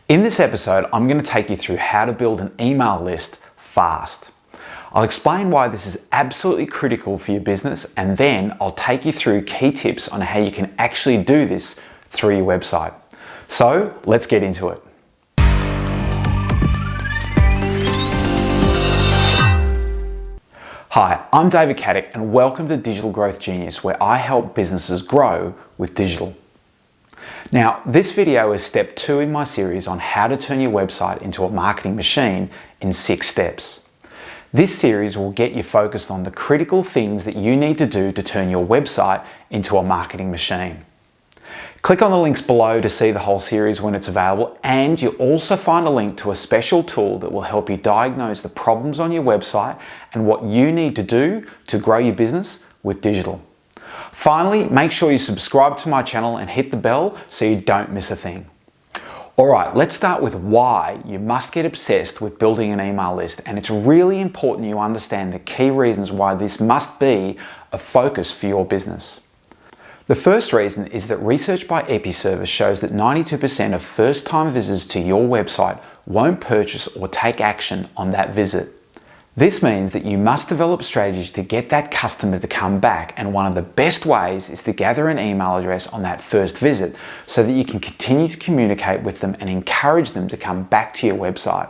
In this episode, I'm going to take you through how to build an email list fast. I'll explain why this is absolutely critical for your business, and then I'll take you through key tips on how you can actually do this through your website. So let's get into it. Hi, I'm David Caddick and welcome to Digital Growth Genius, where I help businesses grow with digital. Now, this video is step 2 in my series on how to turn your website into a marketing machine in 6 steps. This series will get you focused on the critical things that you need to do to turn your website into a marketing machine. Click on the links below to see the whole series when it's available, and you'll also find a link to a special tool that will help you diagnose the problems on your website and what you need to do to grow your business with digital. Finally, make sure you subscribe to my channel and hit the bell so you don't miss a thing. Alright, let's start with why you must get obsessed with building an email list, and it's really important you understand the key reasons why this must be a focus for your business. The first reason is that research by Episervice shows that 92% of first-time visitors to your website won't purchase or take action on that visit. This means that you must develop strategies to get that customer to come back, and one of the best ways is to gather an email address on that first visit so that you can continue to communicate with them and encourage them to come back to your website.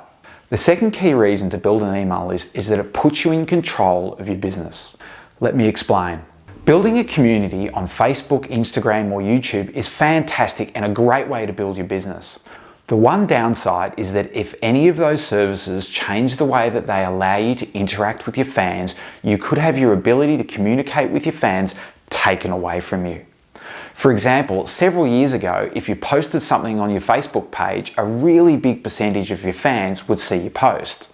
The second key reason to build an email list is that it puts you in control of your business. Let me explain. Building a community on Facebook, Instagram, or YouTube is fantastic and a great way to build your business. The one downside is that if any of those services change the way that they allow you to interact with your fans, you could have your ability to communicate with your fans taken away from you. For example, several years ago, if you posted something on your Facebook page, a really big percentage of your fans would see your post.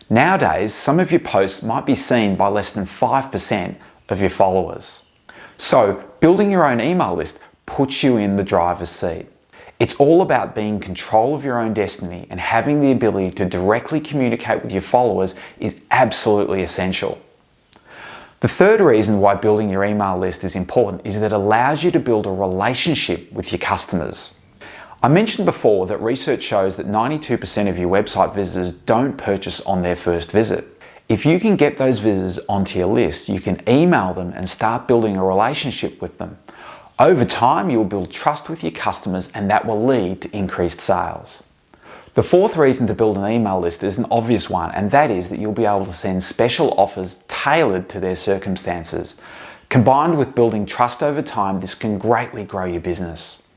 Nowadays, some of your posts might be seen by less than 5% of your followers. So, building your own email list puts you in the driver's seat. It's all about being in control of your own destiny, and having the ability to directly communicate with your followers is absolutely essential. The third reason why building your email list is important is that it allows you to build a relationship with your customers. I mentioned before that research shows that 92% of your website visitors don't purchase on their first visit. If you can get those visitors onto your list, you can email them and start building a relationship with them. Over time, you'll build trust with your customers, and that will lead to increased sales. The fourth reason to build an email list is an obvious one, and that is that you'll be able to send special offers tailored to their circumstances. Combined with building trust over time, this can greatly grow your business.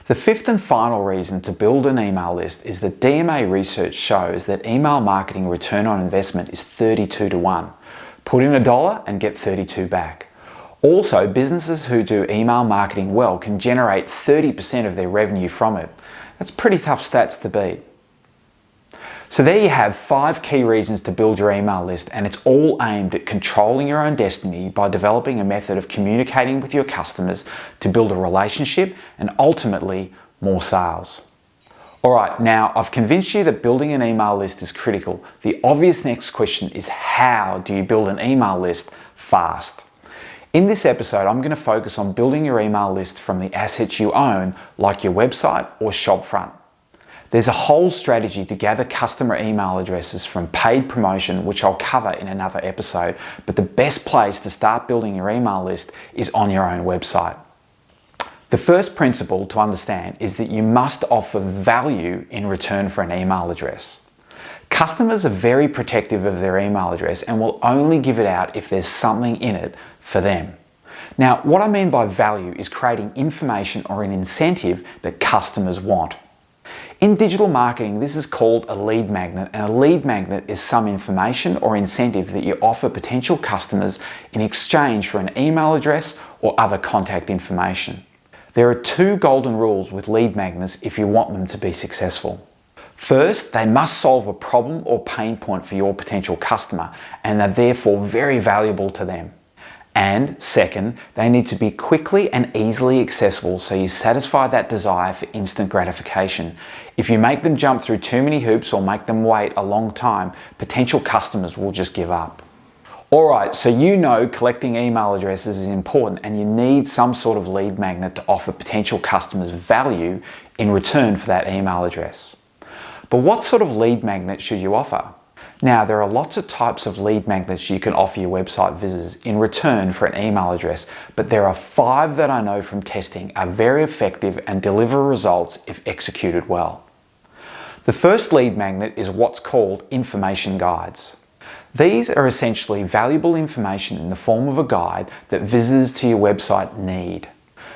The fifth and final reason to build an email list is that DMA research shows that email marketing return on investment is 32 to 1. Put in $1 and get 32 back. Also, businesses who do email marketing well can generate 30% of their revenue from it. That's pretty tough stats to beat. So there you have 5 key reasons to build your email list, and it's all aimed at controlling your own destiny by developing a method of communicating with your customers to build a relationship and ultimately more sales. Alright, now I've convinced you that building an email list is critical. The obvious next question is, how do you build an email list fast? In this episode, I'm going to focus on building your email list from the assets you own, like your website or shopfront. There's a whole strategy to gather customer email addresses from paid promotion, which I'll cover in another episode, but the best place to start building your email list is on your own website. The first principle to understand is that you must offer value in return for an email address. Customers are very protective of their email address and will only give it out if there's something in it for them. Now, what I mean by value is creating information or an incentive that customers want. In digital marketing, this is called a lead magnet, and a lead magnet is some information or incentive that you offer potential customers in exchange for an email address or other contact information. There are 2 golden rules with lead magnets if you want them to be successful. First, they must solve a problem or pain point for your potential customer, and are therefore very valuable to them. And second, they need to be quickly and easily accessible so you satisfy that desire for instant gratification. If you make them jump through too many hoops or make them wait a long time, potential customers will just give up. Alright, so you know collecting email addresses is important, and you need some sort of lead magnet to offer potential customers value in return for that email address. But what sort of lead magnet should you offer? Now, there are lots of types of lead magnets you can offer your website visitors in return for an email address, but there are 5 that I know from testing are very effective and deliver results if executed well. The first lead magnet is what's called information guides. These are essentially valuable information in the form of a guide that visitors to your website need.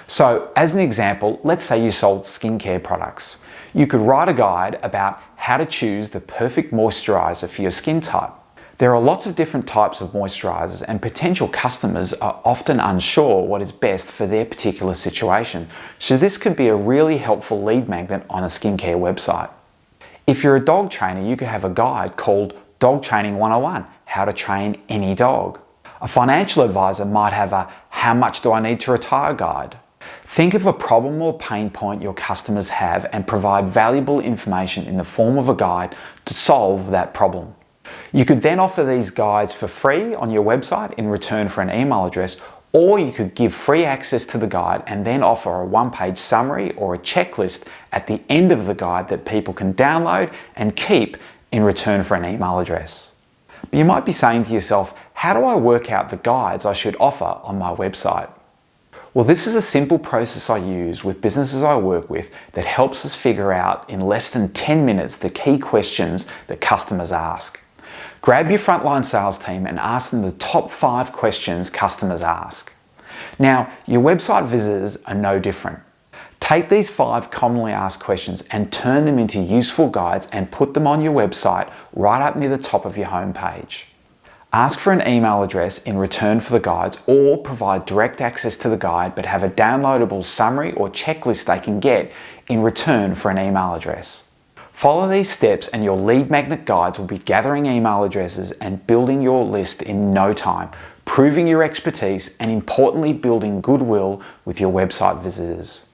So, as an example, let's say you sold skincare products. You could write a guide about how to choose the perfect moisturizer for your skin type. There are lots of different types of moisturizers, and potential customers are often unsure what is best for their particular situation. So this could be a really helpful lead magnet on a skincare website. If you're a dog trainer, you could have a guide called Dog Training 101, How to Train Any Dog. A financial advisor might have a How Much Do I Need to Retire guide. Think of a problem or pain point your customers have and provide valuable information in the form of a guide to solve that problem. You could then offer these guides for free on your website in return for an email address, or you could give free access to the guide and then offer a one-page summary or a checklist at the end of the guide that people can download and keep in return for an email address. But you might be saying to yourself, how do I work out the guides I should offer on my website? Well, this is a simple process I use with businesses I work with that helps us figure out in less than 10 minutes the key questions that customers ask. Grab your frontline sales team and ask them the top 5 questions customers ask. Now, your website visitors are no different. Take these 5 commonly asked questions and turn them into useful guides and put them on your website right up near the top of your homepage. Ask for an email address in return for the guides, or provide direct access to the guide but have a downloadable summary or checklist they can get in return for an email address. Follow these steps and your lead magnet guides will be gathering email addresses and building your list in no time, proving your expertise and importantly building goodwill with your website visitors.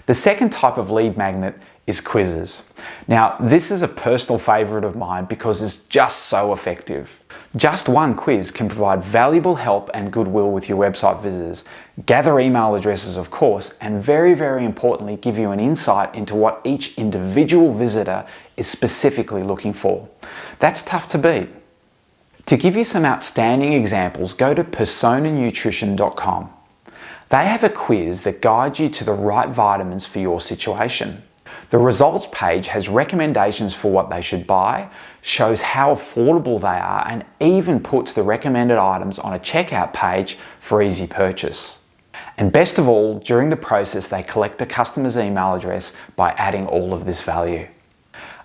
The second type of lead magnet is quizzes. Now, this is a personal favorite of mine because it's just so effective. Just one quiz can provide valuable help and goodwill with your website visitors, gather email addresses of course, and very, very importantly, give you an insight into what each individual visitor is specifically looking for. That's tough to beat. To give you some outstanding examples, go to personanutrition.com. They have a quiz that guides you to the right vitamins for your situation. The results page has recommendations for what they should buy, shows how affordable they are, and even puts the recommended items on a checkout page for easy purchase. And best of all, during the process, they collect the customer's email address by adding all of this value.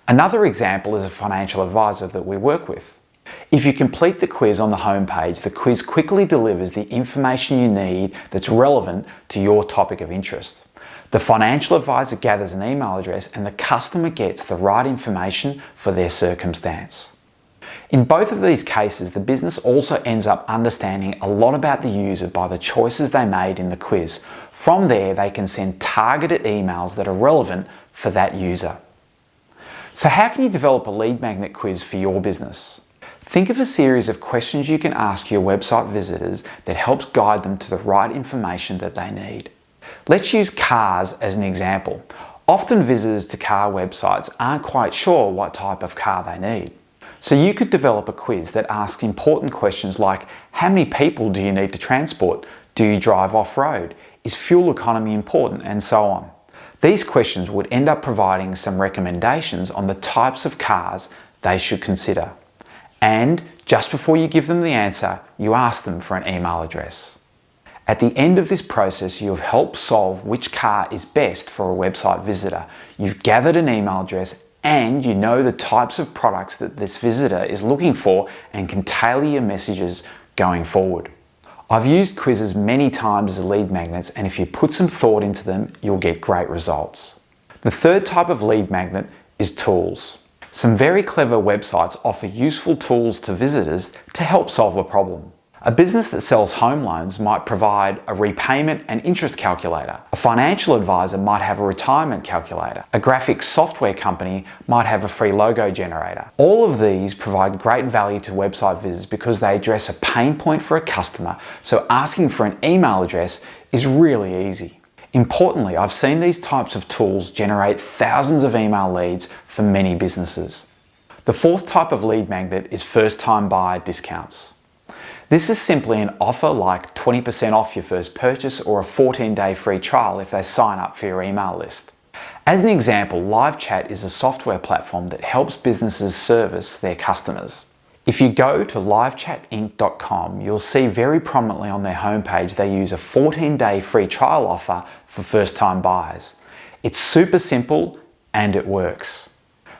Another example is a financial advisor that we work with. If you complete the quiz on the homepage, the quiz quickly delivers the information you need that's relevant to your topic of interest. The financial advisor gathers an email address and the customer gets the right information for their circumstance. In both of these cases, the business also ends up understanding a lot about the user by the choices they made in the quiz. From there, they can send targeted emails that are relevant for that user. So how can you develop a lead magnet quiz for your business? Think of a series of questions you can ask your website visitors that helps guide them to the right information that they need. Let's use cars as an example. Often visitors to car websites aren't quite sure what type of car they need. So you could develop a quiz that asks important questions like, how many people do you need to transport? Do you drive off-road? Is fuel economy important? And so on. These questions would end up providing some recommendations on the types of cars they should consider. And just before you give them the answer, you ask them for an email address. At the end of this process, you have helped solve which car is best for a website visitor. You've gathered an email address and you know the types of products that this visitor is looking for and can tailor your messages going forward. I've used quizzes many times as lead magnets, and if you put some thought into them, you'll get great results. The third type of lead magnet is tools. Some very clever websites offer useful tools to visitors to help solve a problem. A business that sells home loans might provide a repayment and interest calculator. A financial advisor might have a retirement calculator. A graphics software company might have a free logo generator. All of these provide great value to website visitors because they address a pain point for a customer, so asking for an email address is really easy. Importantly, I've seen these types of tools generate thousands of email leads for many businesses. The fourth type of lead magnet is first-time buyer discounts. This is simply an offer like 20% off your first purchase or a 14-day free trial if they sign up for your email list. As an example, live chat is a software platform that helps businesses service their customers. If you go to livechatinc.com, you'll see very prominently on their homepage they use a 14-day free trial offer for first-time buyers. It's super simple and it works.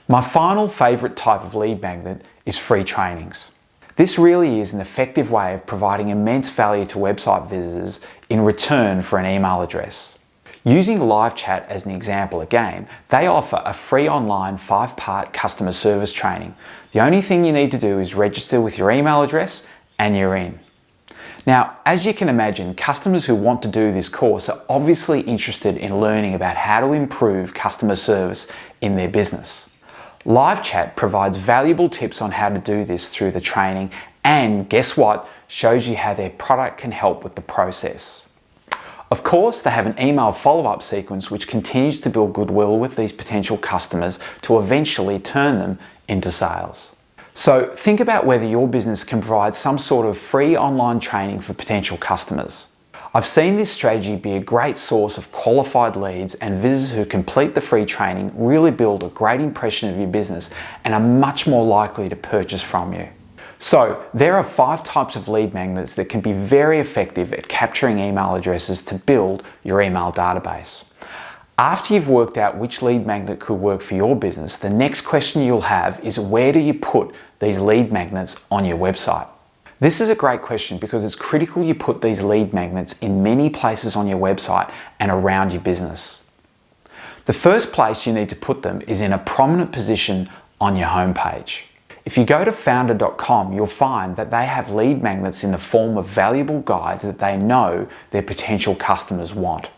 My final favorite type of lead magnet is free trainings. This really is an effective way of providing immense value to website visitors in return for an email address. Using live chat as an example again, they offer a free online 5-part customer service training. The only thing you need to do is register with your email address and you're in. Now, as you can imagine, customers who want to do this course are obviously interested in learning about how to improve customer service in their business. Live chat provides valuable tips on how to do this through the training, and guess what? Shows you how their product can help with the process. Of course, they have an email follow-up sequence which continues to build goodwill with these potential customers to eventually turn them into sales. So think about whether your business can provide some sort of free online training for potential customers. I've seen this strategy be a great source of qualified leads, and visitors who complete the free training really build a great impression of your business and are much more likely to purchase from you. So there are 5 types of lead magnets that can be very effective at capturing email addresses to build your email database. After you've worked out which lead magnet could work for your business, the next question you'll have is, where do you put these lead magnets on your website? This is a great question because it's critical you put these lead magnets in many places on your website and around your business. The first place you need to put them is in a prominent position on your homepage. If you go to founder.com, you'll find that they have lead magnets in the form of valuable guides that they know their potential customers want.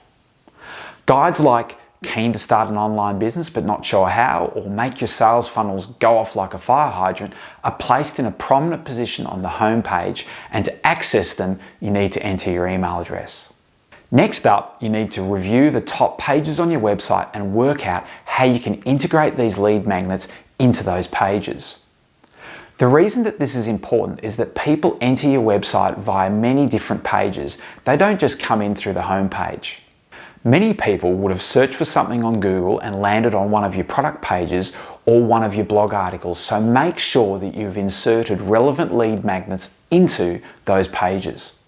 Guides like keen to start an online business but not sure how, or make your sales funnels go off like a fire hydrant, are placed in a prominent position on the homepage, and to access them, you need to enter your email address. Next up, you need to review the top pages on your website and work out how you can integrate these lead magnets into those pages. The reason that this is important is that people enter your website via many different pages. They don't just come in through the homepage. Many people would have searched for something on Google and landed on one of your product pages or one of your blog articles, so make sure that you've inserted relevant lead magnets into those pages.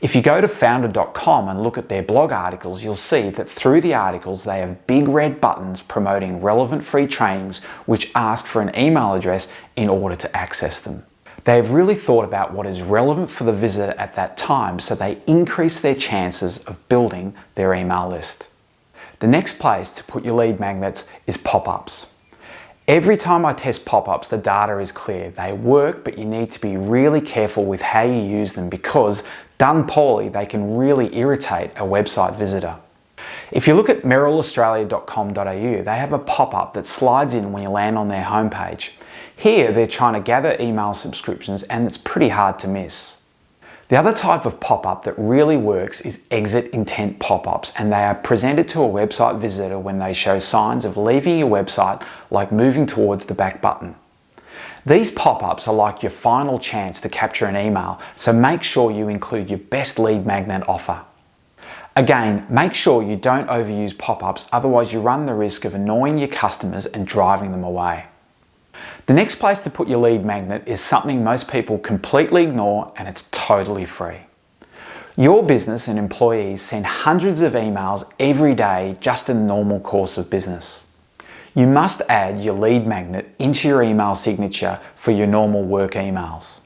If you go to founder.com and look at their blog articles, you'll see that through the articles they have big red buttons promoting relevant free trainings which ask for an email address in order to access them. They have really thought about what is relevant for the visitor at that time, so they increase their chances of building their email list. The next place to put your lead magnets is pop-ups. Every time I test pop-ups, the data is clear. They work, but you need to be really careful with how you use them because, done poorly, they can really irritate a website visitor. If you look at merrillaustralia.com.au, they have a pop-up that slides in when you land on their homepage. Here, they're trying to gather email subscriptions, and it's pretty hard to miss. The other type of pop-up that really works is exit intent pop-ups, and they are presented to a website visitor when they show signs of leaving your website, like moving towards the back button. These pop-ups are like your final chance to capture an email, so make sure you include your best lead magnet offer. Again, make sure you don't overuse pop-ups, otherwise you run the risk of annoying your customers and driving them away. The next place to put your lead magnet is something most people completely ignore, and it's totally free. Your business and employees send hundreds of emails every day just in the normal course of business. You must add your lead magnet into your email signature for your normal work emails.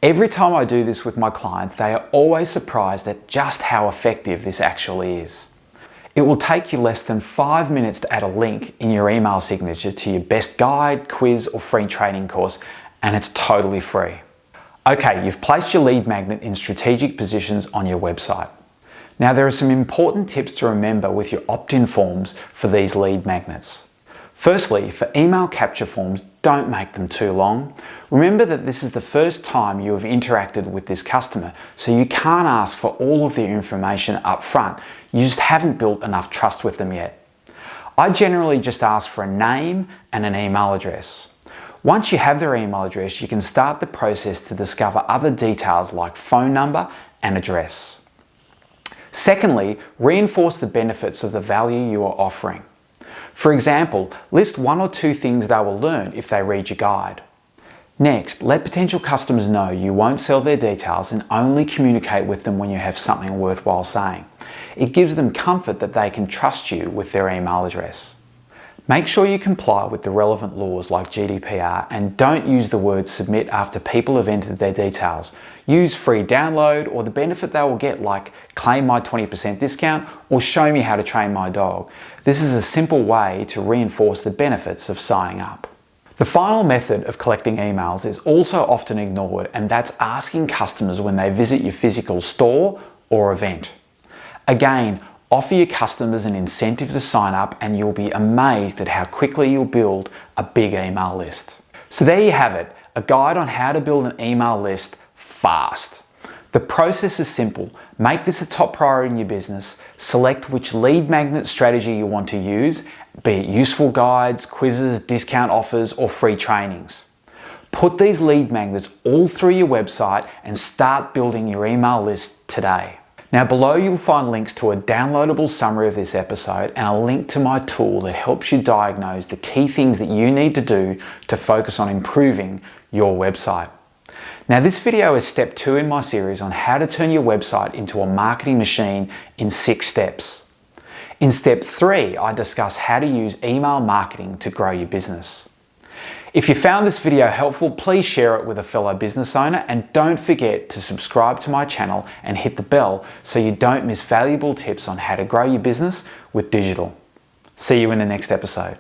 Every time I do this with my clients, they are always surprised at just how effective this actually is. It will take you less than 5 minutes to add a link in your email signature to your best guide, quiz, or free training course, and it's totally free. Okay, you've placed your lead magnet in strategic positions on your website. Now there are some important tips to remember with your opt-in forms for these lead magnets. Firstly, for email capture forms, don't make them too long. Remember that this is the first time you have interacted with this customer, so you can't ask for all of their information up front. You just haven't built enough trust with them yet. I generally just ask for a name and an email address. Once you have their email address, you can start the process to discover other details like phone number and address. Secondly, reinforce the benefits of the value you are offering. For example, list 1 or 2 things they will learn if they read your guide. Next, let potential customers know you won't sell their details and only communicate with them when you have something worthwhile saying. It gives them comfort that they can trust you with their email address. Make sure you comply with the relevant laws like GDPR and don't use the word submit after people have entered their details. Use free download or the benefit they will get like claim my 20% discount or show me how to train my dog. This is a simple way to reinforce the benefits of signing up. The final method of collecting emails is also often ignored, and that's asking customers when they visit your physical store or event. Again, offer your customers an incentive to sign up and you'll be amazed at how quickly you'll build a big email list. So there you have it, a guide on how to build an email list fast. The process is simple. Make this a top priority in your business, select which lead magnet strategy you want to use, be it useful guides, quizzes, discount offers, or free trainings. Put these lead magnets all through your website and start building your email list today. Now below you'll find links to a downloadable summary of this episode and a link to my tool that helps you diagnose the key things that you need to do to focus on improving your website. Now this video is step 2 in my series on how to turn your website into a marketing machine in 6 steps. In step 3, I discuss how to use email marketing to grow your business. If you found this video helpful, please share it with a fellow business owner and don't forget to subscribe to my channel and hit the bell so you don't miss valuable tips on how to grow your business with digital. See you in the next episode.